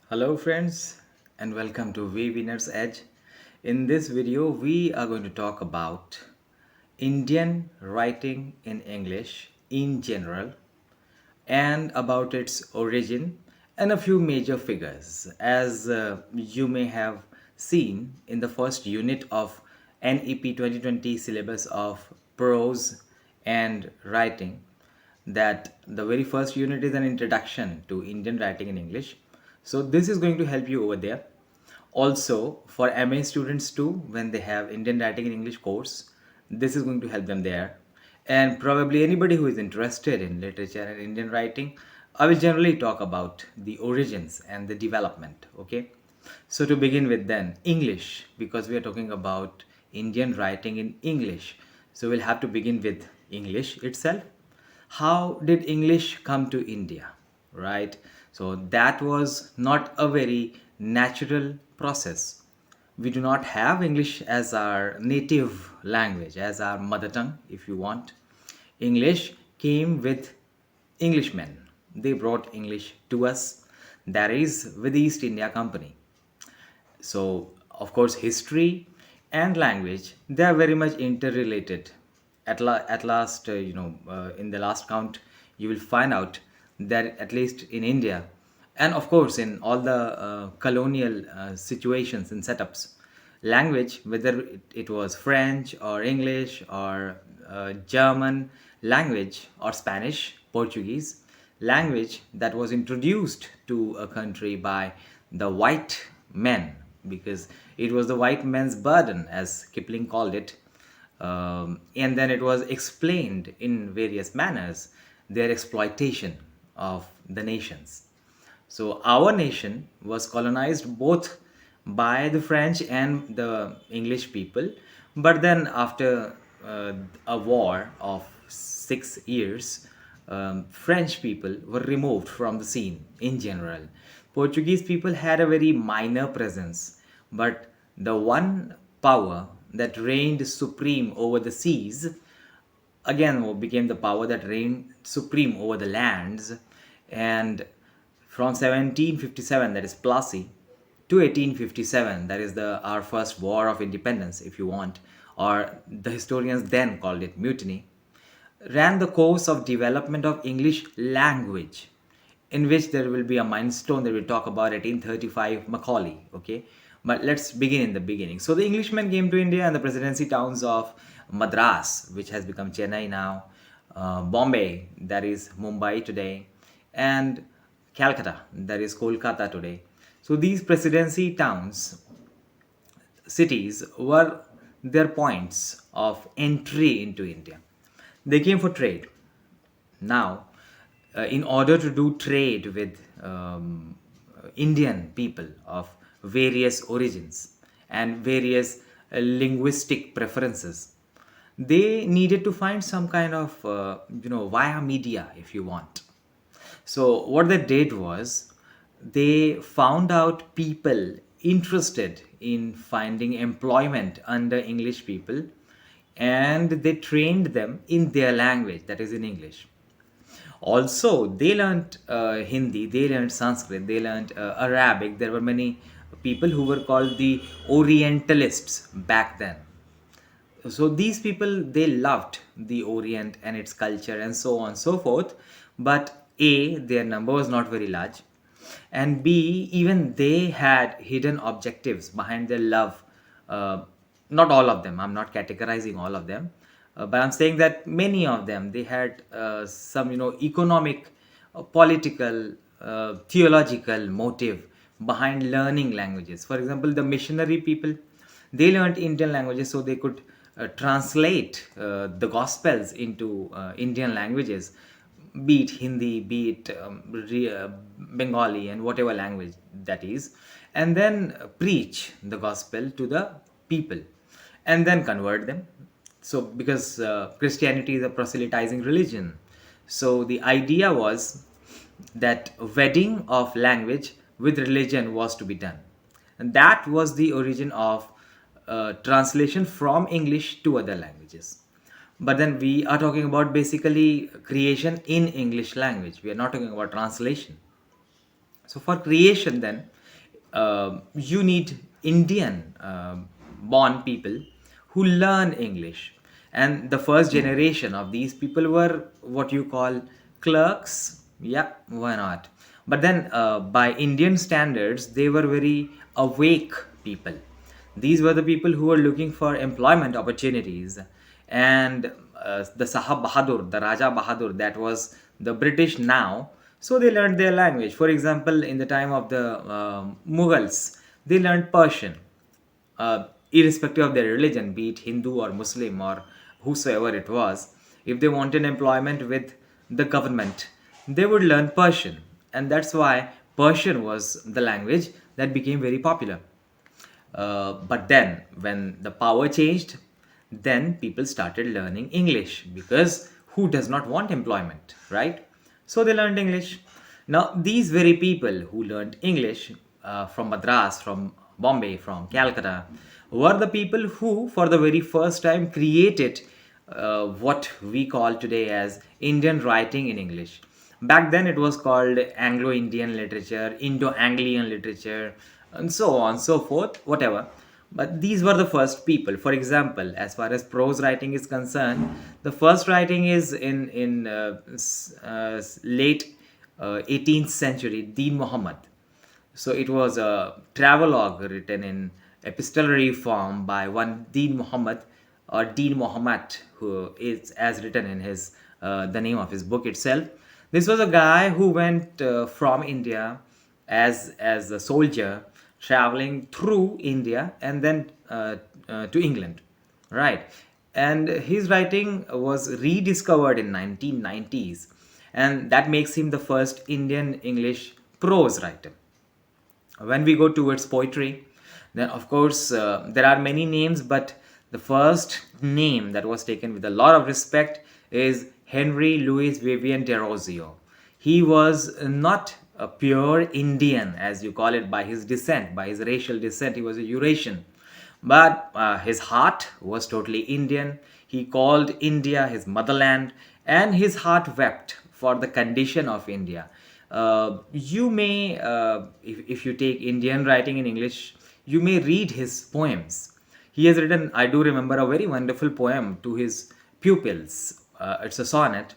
Hello friends and welcome to Winner's Edge. In this video we are going to talk about Indian writing in English in general and about its origin and a few major figures. As you may have seen in the first unit of NEP 2020 syllabus of prose and writing, that the very first unit is an introduction to Indian writing in English. So this is going to help you over there. Also, for MA students too, when they have Indian Writing in English course, this is going to help them there. And probably anybody who is interested in literature and Indian writing, I will generally talk about the origins and the development. Okay. So to begin with, then English, because we are talking about Indian writing in English. So we'll have to begin with English itself. How did English come to India? Right? So that was not a very natural process. We do not have English as our native language, as our mother tongue, if you want. English came with Englishmen. They brought English to us, that is, with the East India Company. So, of course, history and language, they are very much interrelated. At last, in the last count, you will find out that at least in India, and of course in all the colonial situations and setups, language, whether it was French or English or German language or Spanish, Portuguese language that was introduced to a country by the white men, because it was the white man's burden, as Kipling called it. And then it was explained in various manners, their exploitation of the nations. So our nation was colonized both by the French and the English people. But then, after a war of 6 years, French people were removed from the scene in general. Portuguese people had a very minor presence, but the one power that reigned supreme over the seas again became the power that reigned supreme over the lands. And from 1757, that is Plassey, to 1857, that is the our first war of independence, if you want, or the historians then called it mutiny, ran the course of development of English language, in which there will be a milestone that we'll talk about, 1835 Macaulay. Okay, but let's begin in the beginning. So the Englishmen came to India, and the presidency towns of Madras, which has become Chennai now, Bombay, that is Mumbai today, and Calcutta, that is Kolkata today. So these presidency towns, cities, were their points of entry into India. They came for trade. Now, in order to do trade with Indian people of various origins and various linguistic preferences, they needed to find some kind of, via media, if you want. So, what they did was they found out people interested in finding employment under English people, and they trained them in their language, that is in English. Also, they learned Hindi, they learned Sanskrit, they learned Arabic. There were many people who were called the Orientalists back then. So these people, they loved the Orient and its culture and so on and so forth. But A, their number was not very large, and B, even they had hidden objectives behind their love. Not all of them, I'm not categorizing all of them, but I'm saying that many of them, they had some, economic, political, theological motive behind learning languages. For example, the missionary people, they learned Indian languages so they could translate the gospels into Indian languages, be it Hindi, be it Bengali, and whatever language that is, and then preach the gospel to the people and then convert them. So, because Christianity is a proselytizing religion, so the idea was that wedding of language with religion was to be done. And that was the origin of translation from English to other languages. But then we are talking about basically creation in English language. We are not talking about translation. So for creation, then you need Indian born people who learn English. And the first generation of these people were what you call clerks. Yeah, why not? But then, by Indian standards, they were very awake people. These were the people who were looking for employment opportunities. And the Sahab Bahadur, the Raja Bahadur, that was the British now. So they learned their language. For example, in the time of the Mughals, they learned Persian, irrespective of their religion, be it Hindu or Muslim or whosoever it was. If they wanted employment with the government, they would learn Persian. And that's why Persian was the language that became very popular. But then, when the power changed, then people started learning English because who does not want employment, right? So they learned English. Now, these very people who learned English from Madras, from Bombay, from Calcutta, were the people who, for the very first time, created what we call today as Indian writing in English. Back then, it was called Anglo Indian literature, Indo Anglian literature, and so on, so forth, whatever. But these were the first people. For example, as far as prose writing is concerned, the first writing is in late 18th century, Deen Muhammad. So it was a travelogue written in epistolary form by one Deen Muhammad, or Deen Muhammad, who is as written in his the name of his book itself. This was a guy who went from India as a soldier, traveling through India and then to England, right? And his writing was rediscovered in 1990s, and that makes him the first Indian English prose writer. When we go towards poetry, then of course there are many names, but the first name that was taken with a lot of respect is Henry Louis Vivian Derozio. He was not a pure Indian, as you call it, by his descent, by his racial descent. He was a Eurasian, but his heart was totally Indian. He called India his motherland, and his heart wept for the condition of India. You may, if you take Indian writing in English, you may read his poems. He has written, I do remember, a very wonderful poem to his pupils. It's a sonnet.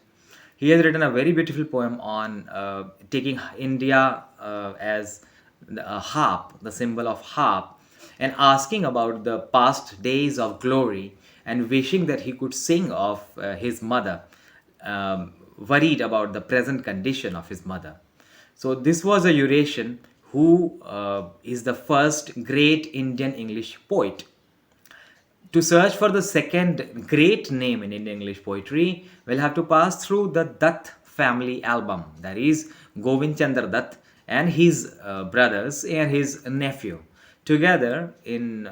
He has written a very beautiful poem on taking India as a harp, the symbol of harp, and asking about the past days of glory and wishing that he could sing of his mother, worried about the present condition of his mother. So, this was a Eurasian who is the first great Indian English poet. To search for the second great name in Indian English poetry, we'll have to pass through the Dutt family album. That is Govind Chandra Dutt and his brothers and his nephew. Together in,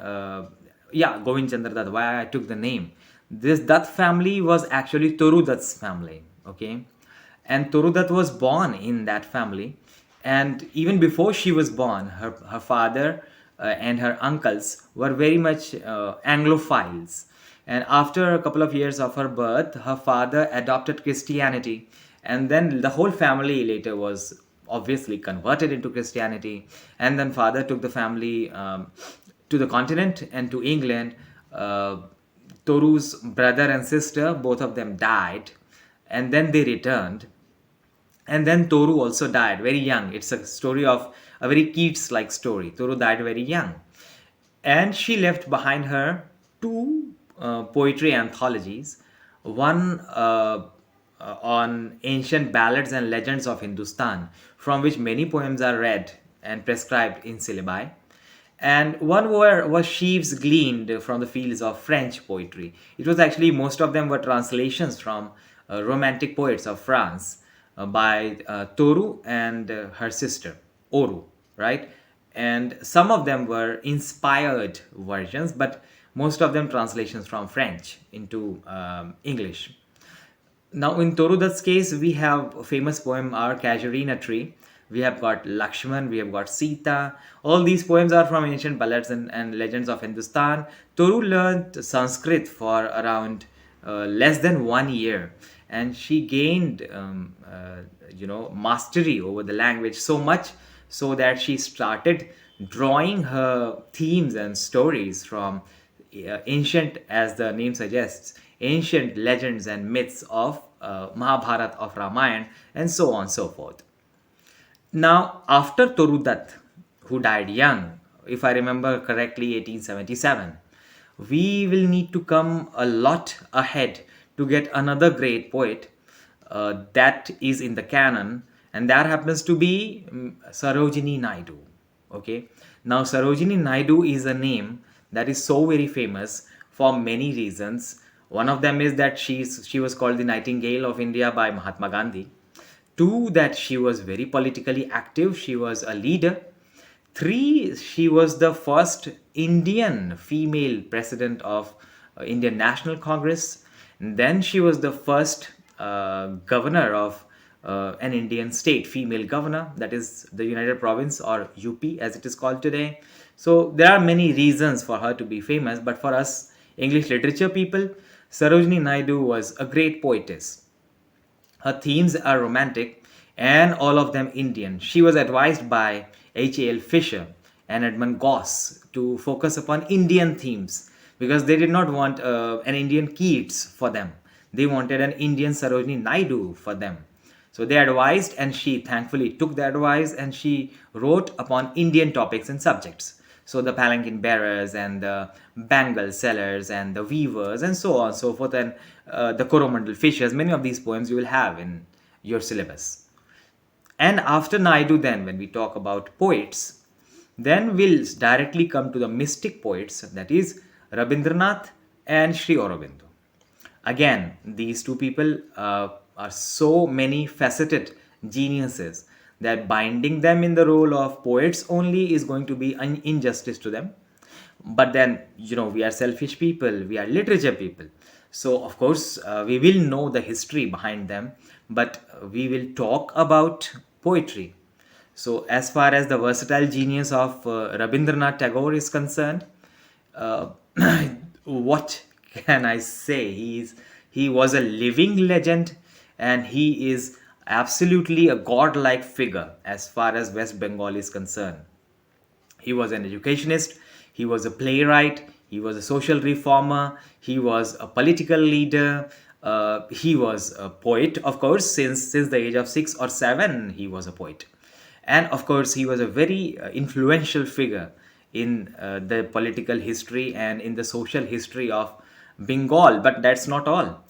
Govind Chandra Dutt, why I took the name. This Dutt family was actually Toru Dutt's family, okay? And Toru Dutt was born in that family. And even before she was born, her father and her uncles were very much Anglophiles. And after a couple of years of her birth, her father adopted Christianity. And then the whole family later was obviously converted into Christianity. And then father took the family to the continent and to England. Toru's brother and sister, both of them died. And then they returned, and then Toru also died very young. It's a story of a very Keats like story. Toru died very young. And she left behind her two poetry anthologies, one on ancient ballads and legends of Hindustan, from which many poems are read and prescribed in syllabi, and one was sheaves gleaned from the fields of French poetry. It was actually, most of them were translations from romantic poets of France by Toru and her sister Oru, right? And some of them were inspired versions, but most of them translations from French into English. Now, in Torudat's case, we have a famous poem, Our Casuarina Tree. We have got Lakshman, we have got Sita. All these poems are from ancient ballads and legends of Hindustan. Toru learned Sanskrit for around less than 1 year, and she gained, mastery over the language so much so that she started drawing her themes and stories from ancient, as the name suggests, ancient legends and myths of Mahabharata, of Ramayana, and so on and so forth. Now, after Torudat, who died young, if I remember correctly, 1877, we will need to come a lot ahead to get another great poet that is in the canon, and that happens to be Sarojini Naidu. Okay, now Sarojini Naidu is a name that is so very famous for many reasons. One of them is that she was called the Nightingale of India by Mahatma Gandhi. Two, that she was very politically active, she was a leader. Three, she was the first Indian female president of Indian National Congress. And then she was the first governor of an Indian state, female governor, that is the United Province, or UP as it is called today. So there are many reasons for her to be famous, but for us English literature people, Sarojini Naidu was a great poetess. Her themes are romantic and all of them Indian. She was advised by H.A.L. Fisher and Edmund Goss to focus upon Indian themes because they did not want an Indian Keats for them. They wanted an Indian Sarojini Naidu for them. So they advised, and she thankfully took the advice and she wrote upon Indian topics and subjects. So the palanquin bearers and the bangle sellers and the weavers and so on and so forth, and the Coromandel fishers, many of these poems you will have in your syllabus. And after Naidu, then when we talk about poets, then we'll directly come to the mystic poets, that is Rabindranath and Sri Aurobindo. Again, these two people are so many faceted geniuses that binding them in the role of poets only is going to be an injustice to them. But then, we are selfish people, we are literature people, so of course we will know the history behind them, but we will talk about poetry. So as far as the versatile genius of Rabindranath Tagore is concerned, uh, what can I say? He was a living legend, and he is absolutely a godlike figure as far as West Bengal is concerned. He was an educationist, he was a playwright, he was a social reformer, he was a political leader, he was a poet, of course, since the age of 6 or 7, he was a poet. And of course, he was a very influential figure in the political history and in the social history of Bengal. But that's not all.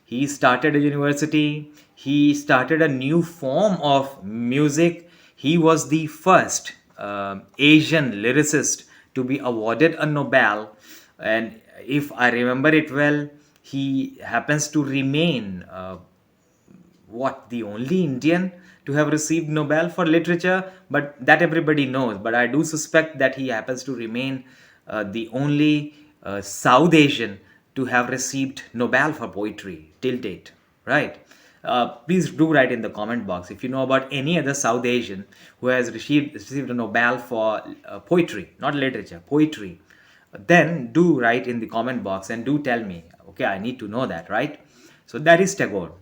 He started a university, he started a new form of music. He was the first Asian lyricist to be awarded a Nobel. And if I remember it well, he happens to remain the only Indian to have received Nobel for literature, but that everybody knows. But I do suspect that he happens to remain the only South Asian to have received Nobel for poetry till date, right? Please do write in the comment box if you know about any other South Asian who has received a Nobel for poetry, not literature, poetry. Then do write in the comment box and do tell me. Okay, I need to know that, right? So that is Tagore.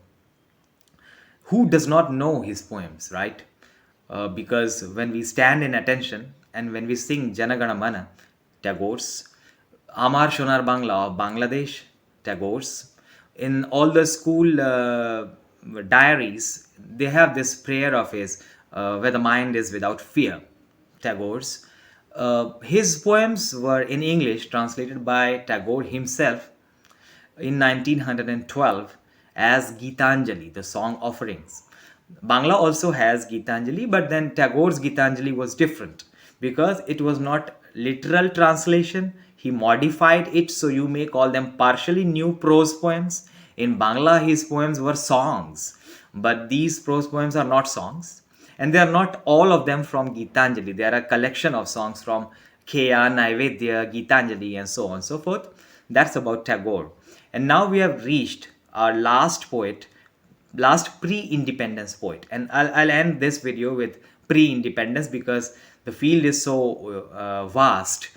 Who does not know his poems, right? Because when we stand in attention and when we sing Janagana Mana, Tagore's, Amar Shonar Bangla of Bangladesh, Tagore's, in all the school diaries, they have this prayer of his, where the mind is without fear, Tagore's. His poems were in English, translated by Tagore himself in 1912 as Gitanjali, the song offerings. Bangla also has Gitanjali, but then Tagore's Gitanjali was different because it was not literal translation. He modified it, so you may call them partially new prose poems. In Bangla, his poems were songs, but these prose poems are not songs, and they are not all of them from Gitanjali. They are a collection of songs from Kheya, Naivedya, Gitanjali, and so on and so forth. That's about Tagore. And now we have reached our last poet, last pre-independence poet. And I'll end this video with pre-independence because the field is so vast.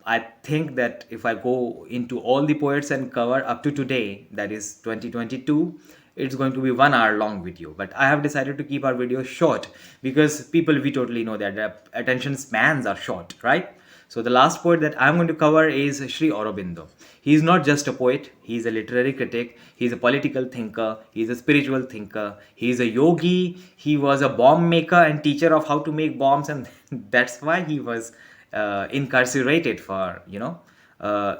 I think that if I go into all the poets and cover up to today, that is 2022, it's going to be 1 hour long video. But I have decided to keep our video short because people, we totally know that their attention spans are short, right? So the last poet that I'm going to cover is Sri Aurobindo. He is not just a poet, he is a literary critic, he is a political thinker, he is a spiritual thinker, he is a yogi, he was a bomb maker and teacher of how to make bombs, and that's why he was incarcerated for,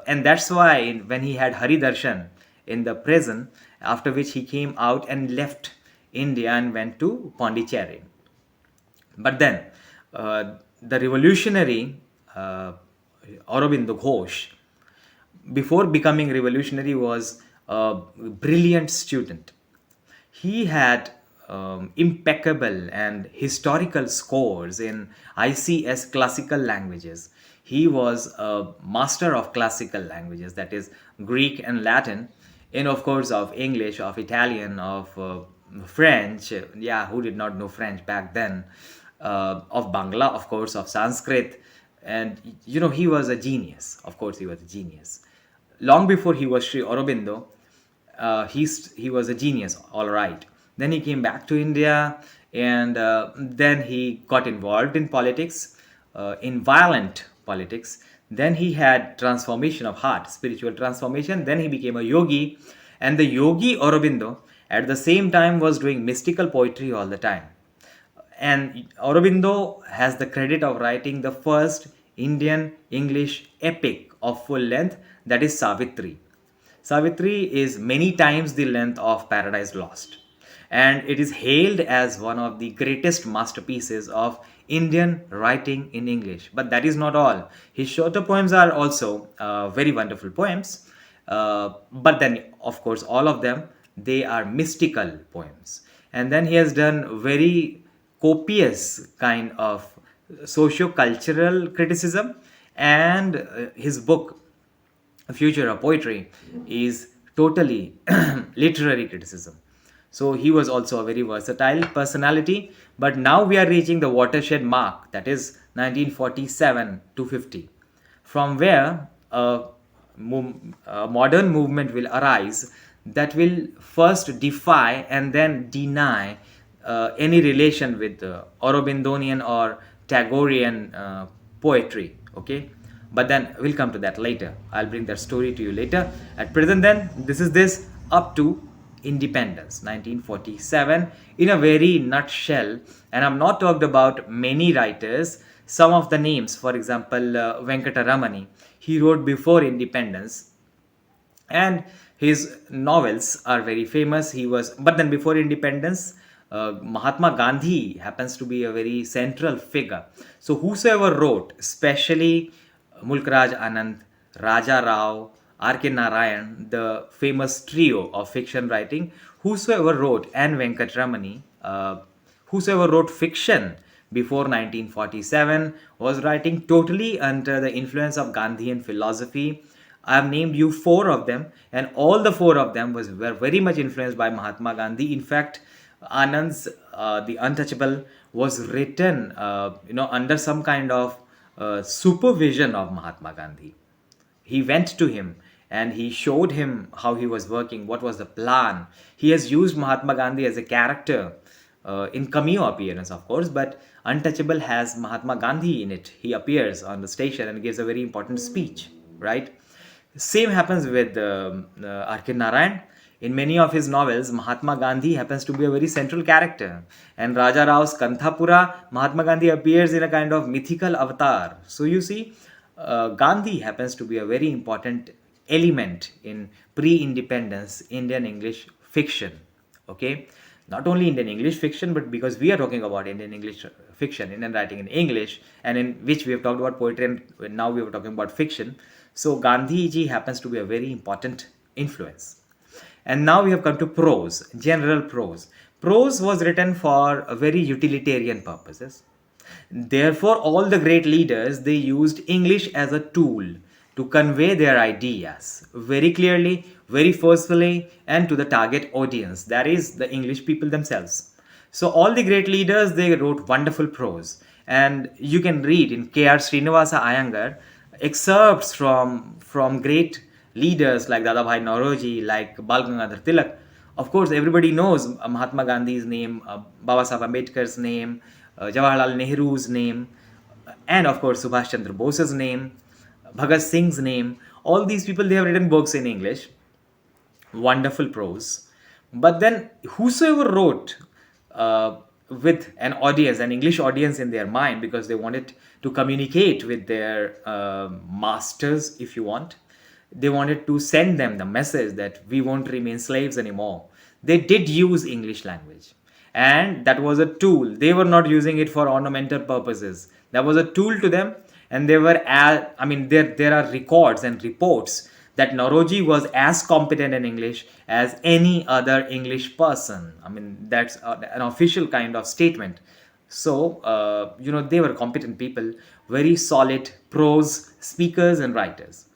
and that's why when he had Hari Darshan in the prison, after which he came out and left India and went to Pondicherry. But then, the revolutionary Aurobindo Ghosh, before becoming revolutionary, was a brilliant student. He had impeccable and historical scores in ICS classical languages. He was a master of classical languages, that is Greek and Latin, and of course of English, of Italian, of French. Yeah, who did not know French back then? Of Bangla, of course, of Sanskrit. And he was a genius. Of course, he was a genius. Long before he was Sri Aurobindo, he was a genius, all right. Then he came back to India, and then he got involved in politics, in violent politics. Then he had transformation of heart, spiritual transformation. Then he became a yogi, and the yogi Aurobindo at the same time was doing mystical poetry all the time. And Aurobindo has the credit of writing the first Indian English epic of full length, that is Savitri. Savitri is many times the length of Paradise Lost, and it is hailed as one of the greatest masterpieces of Indian writing in English. But that is not all. His shorter poems are also very wonderful poems, but then, of course, all of them, they are mystical poems. And then he has done very copious kind of socio-cultural criticism, and his book Future of Poetry is totally literary criticism. So he was also a very versatile personality. But now we are reaching the watershed mark, that is 1947 to 50, from where a modern movement will arise that will first defy and then deny any relation with Aurobindonian or Tagorean poetry. Okay, but then we'll come to that later. I'll bring that story to you later. At present, then, this is this up to independence 1947 in a very nutshell. And I'm not talked about many writers. Some of the names, for example, Venkataramani, he wrote before independence, and his novels are very famous. But then before independence, Mahatma Gandhi happens to be a very central figure. So whosoever wrote, especially Mulkraj Anand, Raja Rao, R.K. Narayan, the famous trio of fiction writing, whosoever wrote, and Venkatramani, whosoever wrote fiction before 1947 was writing totally under the influence of Gandhian philosophy. I have named you 4 of them, and all the 4 of them were very much influenced by Mahatma Gandhi. In fact, Anand's The Untouchable was written, under some kind of supervision of Mahatma Gandhi. He went to him and he showed him how he was working, what was the plan. He has used Mahatma Gandhi as a character in cameo appearance, of course, but Untouchable has Mahatma Gandhi in it. He appears on the station and gives a very important speech, right? Same happens with R.K. Narayan. In many of his novels, Mahatma Gandhi happens to be a very central character. And Raja Rao's Kanthapura, Mahatma Gandhi appears in a kind of mythical avatar. So you see, Gandhi happens to be a very important element in pre-independence Indian English fiction. Okay, not only Indian English fiction, but because we are talking about Indian English fiction, Indian writing in English, and in which we have talked about poetry, and now we are talking about fiction. So Gandhi ji happens to be a very important influence. And now we have come to prose, general prose. Prose was written for very utilitarian purposes. Therefore, all the great leaders, they used English as a tool to convey their ideas very clearly, very forcefully, and to the target audience, that is the English people themselves. So all the great leaders, they wrote wonderful prose. And you can read in K.R. Srinivasa Iyengar excerpts from great leaders like Dadabhai Nauroji, like Bal Gangadhar Tilak, Of course, everybody knows Mahatma Gandhi's name, Baba Sahib Ambedkar's name, Jawaharlal Nehru's name, and of course Subhash Chandra Bose's name, Bhagat Singh's name. All these people, they have written books in English, wonderful prose. But then, whosoever wrote with an audience, an English audience in their mind, because they wanted to communicate with their masters, if you want, they wanted to send them the message that we won't remain slaves anymore. They did use English language, and that was a tool. They were not using it for ornamental purposes. That was a tool to them, and they were I mean, there are records and reports that Nauroji was as competent in English as any other English person. I mean, that's an official kind of statement. So, they were competent people, very solid prose speakers and writers.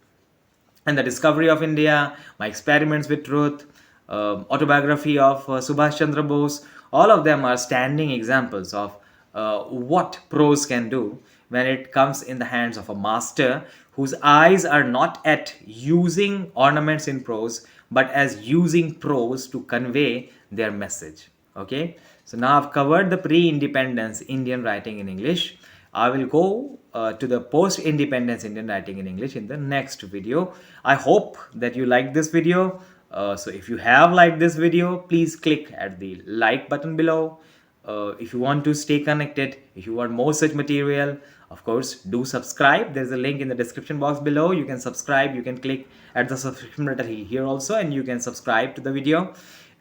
And the discovery of India, my experiments with truth, autobiography of Subhash Chandra Bose, all of them are standing examples of what prose can do when it comes in the hands of a master whose eyes are not at using ornaments in prose, but as using prose to convey their message. Okay, so now I've covered the pre-independence Indian writing in English. I will go to the post-independence Indian writing in English in the next video. I hope that you like this video. So if you have liked this video, please click at the like button below. If you want to stay connected, if you want more such material, of course, do subscribe. There's a link in the description box below. You can subscribe. You can click at the subscription button here also, and you can subscribe to the video.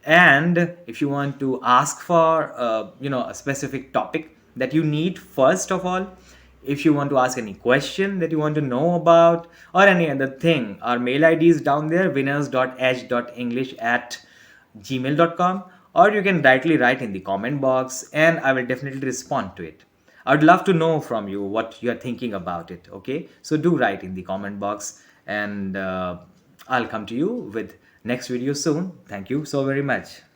And if you want to ask for a specific topic that you need, first of all, if you want to ask any question that you want to know about or any other thing, our mail ID is down there, winners.edge.english@gmail.com, or you can directly write in the comment box and I will definitely respond to it. I would love to know from you what you are thinking about it. Okay, so do write in the comment box, and I'll come to you with next video soon. Thank you so very much.